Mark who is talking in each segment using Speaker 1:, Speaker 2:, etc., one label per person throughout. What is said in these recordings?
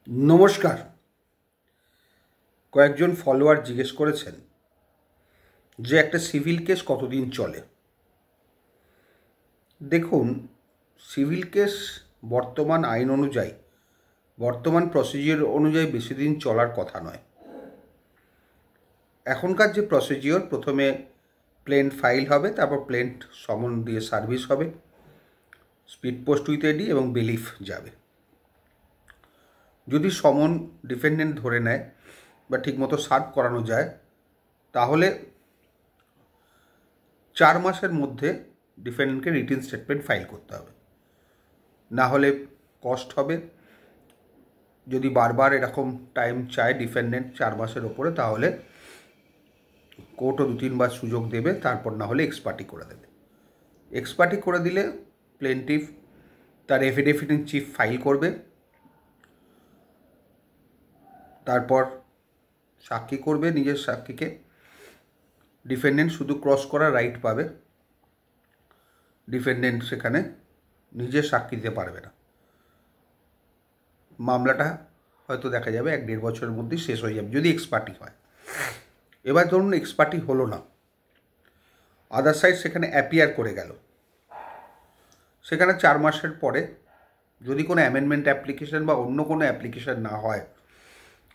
Speaker 1: নমস্কার। কয়েকজন ফলোয়ার জিজ্ঞেস করেছেন যে একটা সিভিল কেস কতদিন চলে। দেখুন, সিভিল কেস বর্তমান আইন অনুযায়ী, বর্তমান প্রসিজিওর অনুযায়ী বেশি দিন চলার কথা নয়। এখনকার যে প্রসিজিওর, প্রথমে প্লেন্ট ফাইল হবে, তারপর প্লেন্ট সমন দিয়ে সার্ভিস হবে, স্পিড পোস্ট উইথ এডি এবং বিলিফ যাবে। যদি সমন ডিফেন্ডেন্ট ধরে নেয় বা ঠিকমতো সার্ভ করানো যায়, তাহলে 4 মাসের মধ্যে ডিফেন্ডেন্টকে রিটেন স্টেটমেন্ট ফাইল করতে হবে। না হলে কস্ট হবে। যদি বারবার এরকম টাইম চায় ডিফেন্ডেন্ট 4 মাসের ওপরে, তাহলে কোর্টও 2-3 বার সুযোগ দেবে, তারপর না হলে এক্সপার্টি করে দেবে। এক্সপার্টি করে দিলে প্লেন্টিফ তার এফিডেভিট ইন চিফ ফাইল করবে, তারপর সাক্ষী করবে নিজের সাক্ষীকে। ডিফেন্ডেন্ট শুধু ক্রস করার রাইট পাবে, ডিফেন্ডেন্ট সেখানে নিজে সাক্ষী দিতে পারবে না। মামলাটা হয়তো দেখা যাবে 1-1.5 বছরের মধ্যেই শেষ হয়ে যাবে, যদি এক্সপার্টি হয়। এবার ধরুন এক্সপার্টি হলো না, আদার সাইড সেখানে অ্যাপিয়ার করে গেল। সেখানে 4 মাসের পরে যদি কোনো অ্যামেন্ডমেন্ট অ্যাপ্লিকেশন বা অন্য কোনো অ্যাপ্লিকেশন না হয়,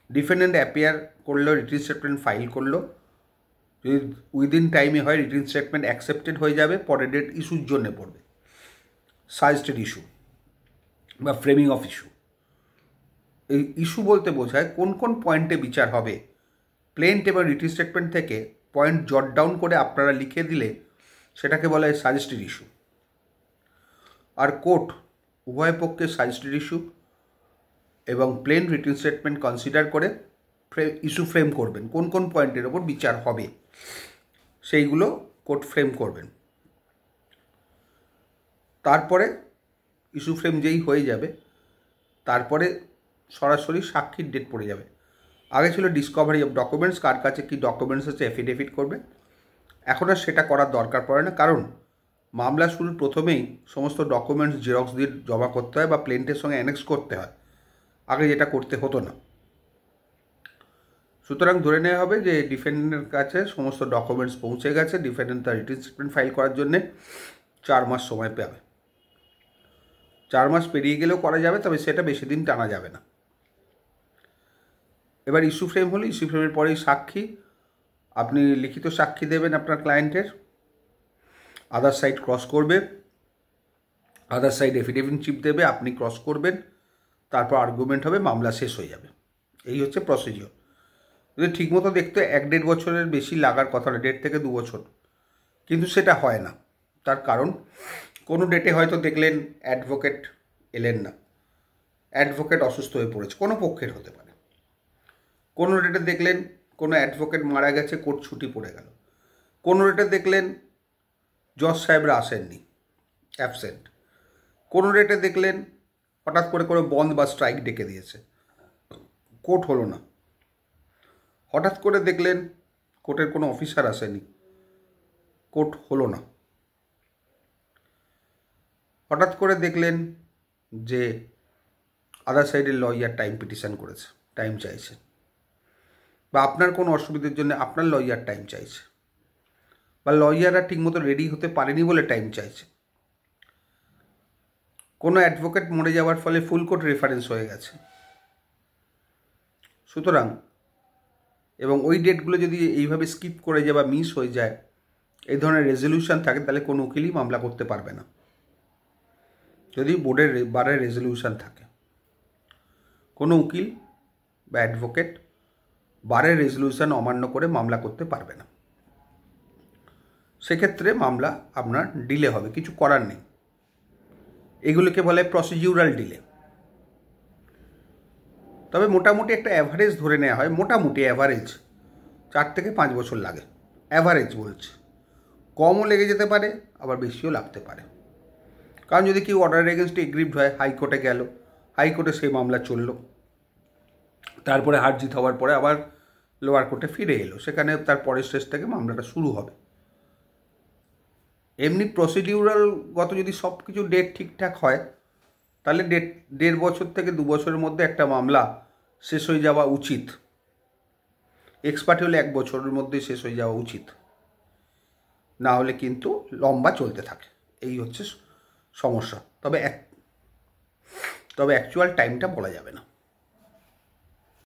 Speaker 1: ডিফেন্ডেন্ট অ্যাপিয়ার করলো, রিটেন স্টেটমেন্ট ফাইল করলো, যদি উইদিন টাইমে হয় রিটেন স্টেটমেন্ট অ্যাকসেপ্টেড হয়ে যাবে, পরের ডেট ইস্যুর জন্য পড়বে, সাজেস্টেড ইস্যু বা ফ্রেমিং অফ ইস্যু। এই ইস্যু বলতে বোঝায় কোন কোন পয়েন্টে বিচার হবে। প্লেন্ট এবং রিটেন স্টেটমেন্ট থেকে পয়েন্ট জট ডাউন করে আপনারা লিখে দিলে সেটাকে বলা হয় সাজেস্টেড ইস্যু। আর কোর্ট উভয় পক্ষে সাজেস্টেড ইস্যু এবং প্লেন রিটেন স্টেটমেন্ট কনসিডার করে ইস্যু ফ্রেম করবেন। কোন কোন পয়েন্টের ওপর বিচার হবে সেইগুলো কোর্ট ফ্রেম করবেন। তারপরে ইস্যু ফ্রেম যেই হয়ে যাবে, তারপরে সরাসরি সাক্ষীর ডেট পড়ে যাবে। আগে ছিল ডিসকভারি অফ ডকুমেন্টস, কার কাছে কী ডকুমেন্টস আছে এফিডেভিট করবে। এখন আর সেটা করার দরকার পড়ে না, কারণ মামলা শুরুর প্রথমেই সমস্ত ডকুমেন্টস জেরক্স দিয়ে জমা করতে হয় বা প্লেন্টের সঙ্গে অ্যানেক্স করতে হয়। আগে যেটা করতে হতো না। সুতরাং ধরে নেওয়া হবে যে ডিফেন্ডেন্টের কাছে সমস্ত ডকুমেন্টস পৌঁছে গেছে, ডিফেন্ডেন্ট তার রিটেন স্টেটমেন্ট ফাইল করার জন্যে 4 মাস সময় পাবে। 4 মাস পেরিয়ে গেলেও করা যাবে, তবে সেটা বেশি দিন টানা যাবে না। এবার ইস্যু ফ্রেম হলে ইস্যু ফ্রেমের পরেই সাক্ষী, আপনি লিখিত সাক্ষী দেবেন আপনার ক্লায়েন্টের, আদার সাইড ক্রস করবে, আদার সাইড এফিডেভিট চিপ দেবে, আপনি ক্রস করবেন, তারপর আর্গুমেন্ট হবে, মামলা শেষ হয়ে যাবে। এই হচ্ছে প্রসিজিওর। যদি ঠিকমতো দেখতে 1-1.5 বছরের বেশি লাগার কথা না, 1.5 থেকে 2 বছর, কিন্তু সেটা হয় না। তার কারণ কোনো ডেটে হয়তো দেখলেন অ্যাডভোকেট এলেন না, অ্যাডভোকেট অসুস্থ হয়ে পড়েছে, কোনো পক্ষের হতে পারে। কোনো ডেটে দেখলেন কোনো অ্যাডভোকেট মারা গেছে, কোর্ট ছুটি পড়ে গেল। কোনো ডেটে দেখলেন জজ সাহেবরা আসেননি, অ্যাবসেন্ট। কোনো ডেটে দেখলেন হঠাৎ করে কোনো বন্ধ বা স্ট্রাইক ডেকে দিয়েছে, কোর্ট হলো না। হঠাৎ করে দেখলেন কোর্টের কোনো অফিসার আসেনি, কোর্ট হলো না। হঠাৎ করে দেখলেন যে আদার সাইডের লয়ার টাইম পিটিশন করেছে, টাইম চাইছে, বা আপনার কোনো অসুবিধার জন্য আপনার লয়ার টাইম চাইছে, বা লয়াররা ঠিকমতো রেডি হতে পারেনি বলে টাইম চাইছে। কোনো অ্যাডভোকেট মরে যাওয়ার ফলে ফুল কোর্ট রেফারেন্স হয়ে গেছে। সুতরাং এবং ওই ডেটগুলো যদি এইভাবে স্কিপ করে যায় বা মিস হয়ে যায়, এই ধরনের রেজলিউশন থাকে, তাহলে কোনো উকিলই মামলা করতে পারবে না, যদি বারের রেজলিউশন থাকে। কোনো উকিল বা অ্যাডভোকেট বারের রেজলিউশন অমান্য করে মামলা করতে পারবে না। সেক্ষেত্রে মামলা আপনার ডিলে হবে, কিছু করার নেই। এগুলোকে বলে প্রসিডিউরাল ডিলে। তবে মোটামুটি একটা অ্যাভারেজ ধরে নেওয়া হয়, মোটামুটি অ্যাভারেজ 4 থেকে 5 বছর লাগে, অ্যাভারেজ বলছে। কমও লেগে যেতে পারে, আবার বেশিও লাগতে পারে। কারণ যদি কেউ অর্ডার এগেনস্টে এগ্রিভড হয়, হাইকোর্টে গেল, হাইকোর্টে সেই মামলা চলল, তারপরে হার জিত হওয়ার পরে আবার লোয়ার কোর্টে ফিরে এলো, সেখানে তার পরের স্টেজ থেকে মামলাটা শুরু হবে। এমনি প্রসিডিউরালগত যদি সব কিছু ডেট ঠিকঠাক হয়, তাহলে দেড় বছর থেকে 2 বছরের মধ্যে একটা মামলা শেষ হয়ে যাওয়া উচিত। এক্সপার্টি হলে 1 বছরের মধ্যে শেষ হয়ে যাওয়া উচিত, না হলে কিন্তু লম্বা চলতে থাকে। এই হচ্ছে সমস্যা। তবে অ্যাকচুয়াল টাইমটা বলা যাবে না।